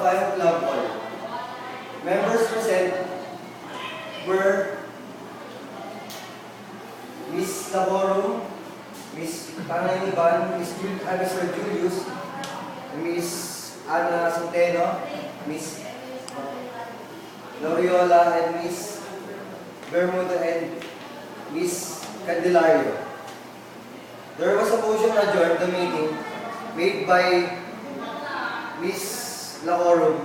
Bio Club Hall. Members present were Miss Laborum, Miss Panganiban, Mr. Julius, Miss Ana Centeno, Miss Loriola, and Miss Bermuda, and Miss Candelario. There was a motion to adjourn the meeting made by Miss Laorum,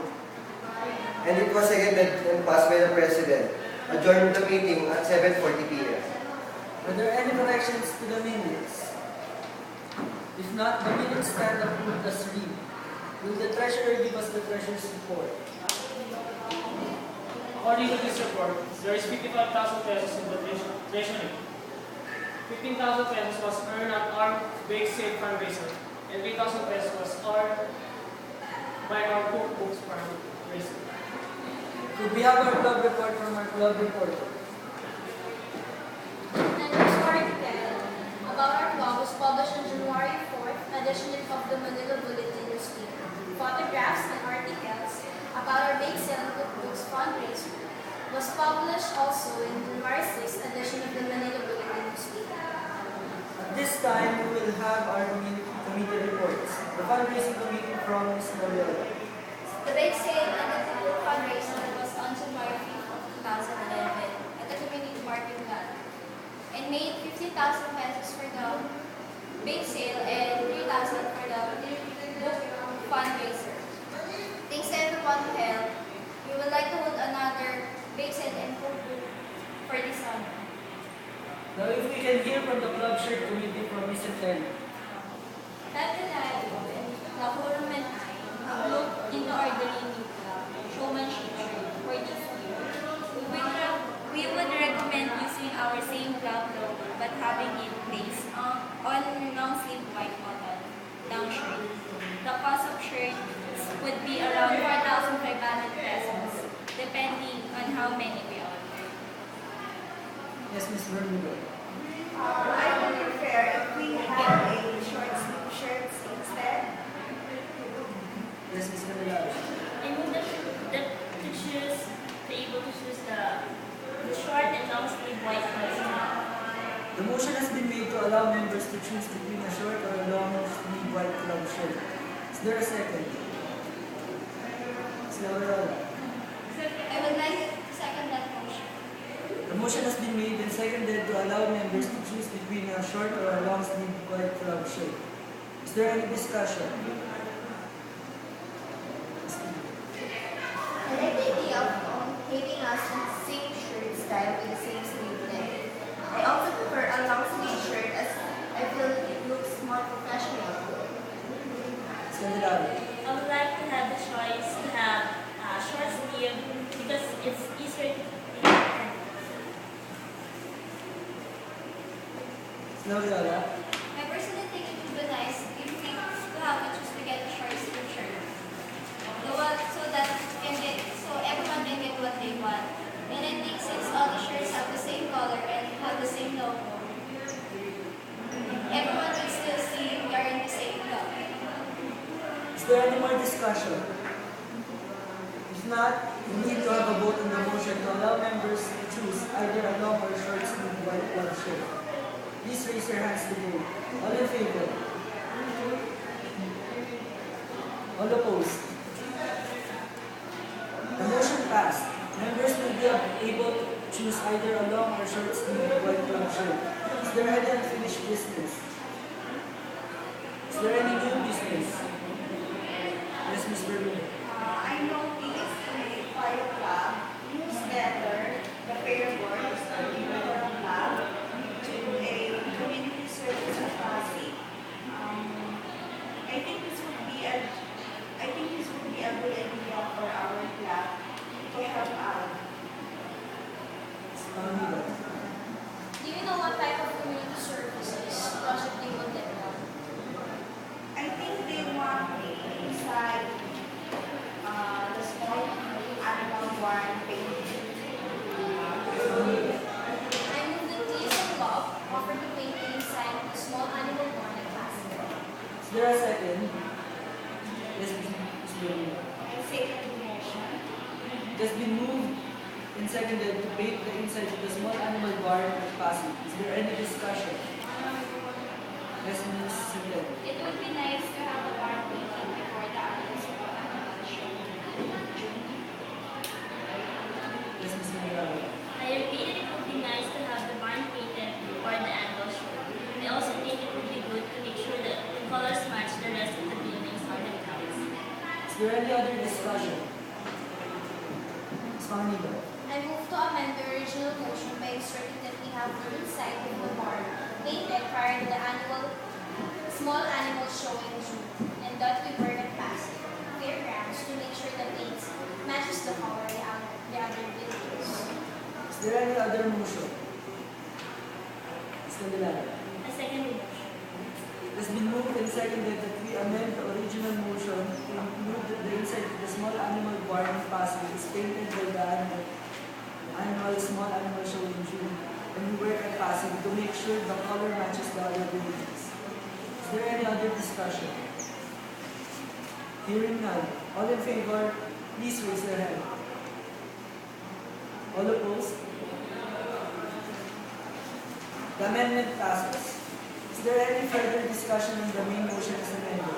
and it was seconded and passed by the President. Adjourn the meeting at 7:40 p.m. Are there any corrections to the minutes? If not, the minutes stand approved as read. Will the treasurer give us the treasurer's report? According to this report, there is 55,000 pesos in the treasury. 15,000 pesos was earned at our bake sale fundraiser, and 3,000 pesos was earned by our cookbooks fundraiser. Could we have our club report from our club reporter? Members article about our club was published on January 4th, edition of the Manila Bulletin newspaper. Photographs and articles about our bake sale and cookbooks fundraiser was published also in January 6th, edition of the Manila Bulletin newspaper. At this time, we will have our committee reports. The fundraising committee from Ms. Loyola. The bake sale and the cookbook fundraiser was on January 5th of 2011 at the community parking lot and made 50,000 pesos for the bake sale and 3,000 for the book fundraiser. Thanks to everyone who helped. We would like to hold another bake sale and cookbook for this summer. Now, if we can hear from the club shirt committee from Mr. Ten. Tagalog and Lahurum and I looked into ordering new club showmanship shirt for this year. We would recommend using our same club logo but having it placed on long sleeve white cotton down shirt. The cost of shirts would be around 4,500 pesos depending on how many we order. Yes, Ms. Bermuda. I would prefer if we have a short sleeve shirts instead. Yes, Ms. Candelario. I need to choose, to able to choose the short and long sleeve white cotton. The motion has been made to allow members to choose between a short or a long sleeve white club shirt. Is there a second? Ms. Loyola. I would like to second that motion. The motion has been made and seconded to allow members to choose between a short or a long sleeve white club shirt. Is there any discussion? I like the idea of having us in the same shirt style with the same sleeve length. I also prefer a long sleeve shirt as I feel it looks more professional. Ms. Candelario. I would like to have the choice to have a short sleeve because it's easier to Ms. Loyola. I personally think it would be nice if we to have a choose to get a short sleeve shirt. So everyone can get what they want. And I think since all the shirts have the same color and have the same logo, everyone will still see we are in the same club. Is there any more discussion? If not, we need to have a vote on the motion to allow members to choose either a long or short sleeve white club shirt. Please raise your hands to vote. All in favor? All opposed? The motion passed. Members will be able to choose either a long or short sleeve white club shirt. Is there any unfinished business? Is there any new business? Yes, Ms. Bermuda. I noticed in the Fire Club newsletter, the fair board is looking for a club to a community service of Pasig. I think this would be a good idea for our club to help out. Do you know what type of community services project they would let out? I think they want inside the small animal barn painting. I moved the TSM Club offered to paint inside the small animal barn at Pasig. Is there a second? Yes, Ms. Bermuda. I Second motion. It has been moved and seconded to paint the inside of the small animal barn at Pasig. Is there any discussion? Yes, Ms. Sintel. It would be nice to have a barn painting before the annual small animal show in June. Yes, Ms. Manilaro. I agree that it would be nice to have the barn painted before the annual show. I also think it would be good to make sure that the colors match the rest of the buildings or the towns. Is there any other discussion? Ms. Manilaro. I move to amend the original motion by inserting that we have the inside of the barn painted prior to the annual small animal show in June, and that we work at past fairgrounds to make sure the paint matches the color of the other buildings. Is there any other motion? Ms. Manilaro. A second motion. It has been moved and seconded that we amend the original motion to include that the inside of the small animal barn in Pasig is painted by the annual small animal show in June, and we work at Pasig to make sure the color matches the other buildings. Is there any other discussion? Hearing none. All in favor, please raise your hand. All opposed? The amendment passes. Is there any further discussion on the main motion as amended?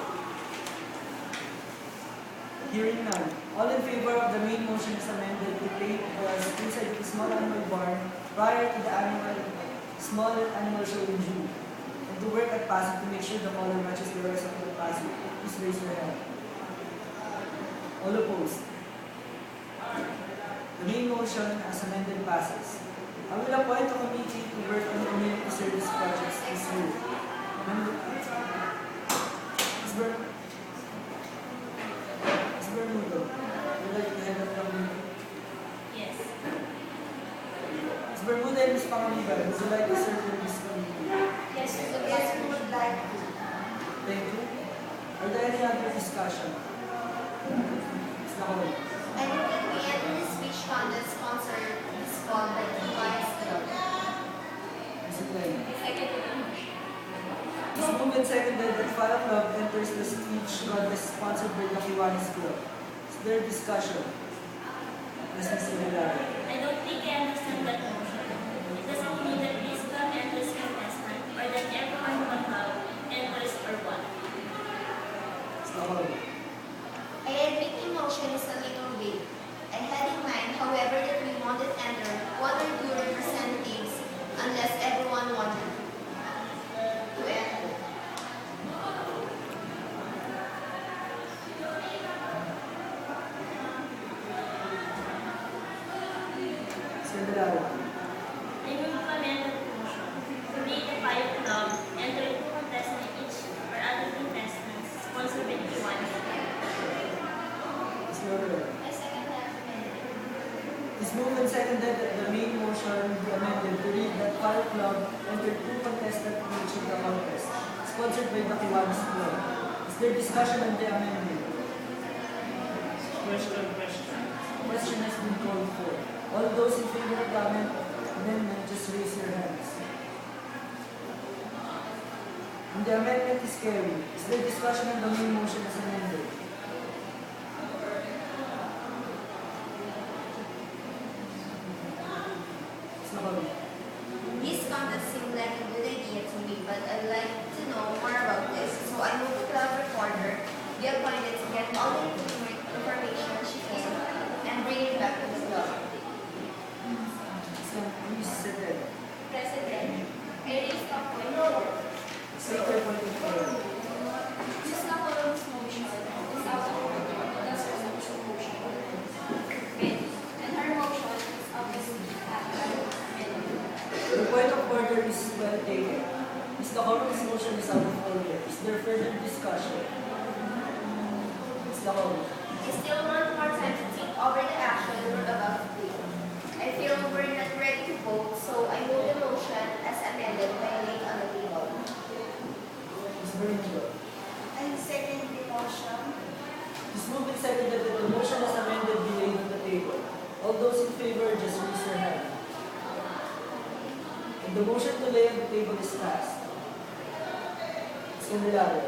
Hearing none. All in favor of the main motion as amended to paint the inside of the small animal barn prior to the small animal show in June, and to work at Pasig to make sure the color matches the rest of the Pasig, please raise your hand. All opposed? The main motion as amended passes. I will appoint a committee to work on community service projects this year. Ms. Bermudo, would you like to head up the committee? Yes. Ms. Bermudo and Ms. Pangaliban, would you like to serve in this committee? Yes, Yes, we would like to. Thank you. Are there any other discussion? Ms. Nakawal. I move that we end the speech contest sponsored this fall by Kiwanis Club. Ms. Glenn. Second motion. It's moved and seconded that Fire Club enters the speech contest sponsored by the Kiwanis Club. Is there discussion? Yes, Ms. Manilaro. I don't think I understand that motion. It doesn't mean that this club enters contestant or that everyone in the club enters or what. Ms. Nakawal. I admit the motion is a little vague. I had in mind, however, that we wanted to enter 1 or 2 representatives unless everyone wanted to enter. Ms. Manilaro. I move to amend that motion. To make the Fire Club enter two contestants each or other contestants sponsored by the Kiwanis Club. Ms. Laurel. I second that amendment. It's moved and seconded that the main motion be amended to read that Fire Club entered 2 contestants each in the contest, sponsored by the Kiwanis Club. Is there discussion on the amendment? Question. Question has been called for. All those in favor of the amendment, just raise your hands. And the amendment is carried. Is there discussion on the main motion as amended? Ms. Nakawal. This contest seemed like a good idea to me, but I'd like to know more about this. So I move the club reporter be appointed to get all the information she can and bring it back to the club. Please sit there. President, I raise a point. State your point of order. Ms. Nacolom's motion is out of order. That's her motion. And her motion is obviously The point of order is well taken. Ms. Nacolom's motion is out of order. Is there further discussion? Ms. Nacolom. I still want more time to think over the action we're about to take. I feel we're not ready to vote, so I move the motion as amended by laid on the table. Ms. Bermudo. I second the motion. It's moved and seconded that the motion as amended be laid on the table. All those in favor, just raise your hand. And the motion to lay on the table is passed. Ms. Manilaro.